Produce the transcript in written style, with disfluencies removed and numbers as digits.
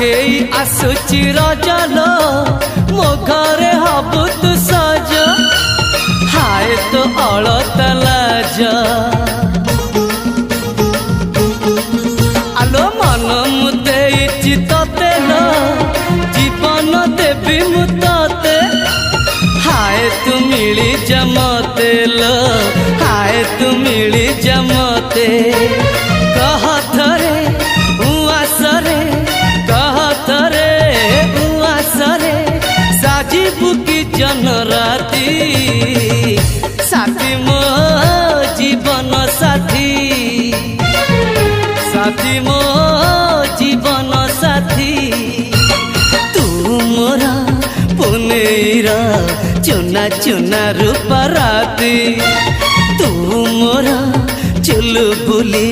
पाखेई आसुची रजलो मो घरे हबु तु सज हाय तो अलत लाज आलो मन मुते चितते न जीवन देवी मुते हाय तू मिली जमते लो हाय तू मिली जमते कह थरे उआसरे कह थरे उआसरे साजिबु की जन राती साथी मो जीवन साथी साथी मो जीवन साथी तू मोरा पुनेरा चुना चुना रूप राती तू मोरा चुलबुली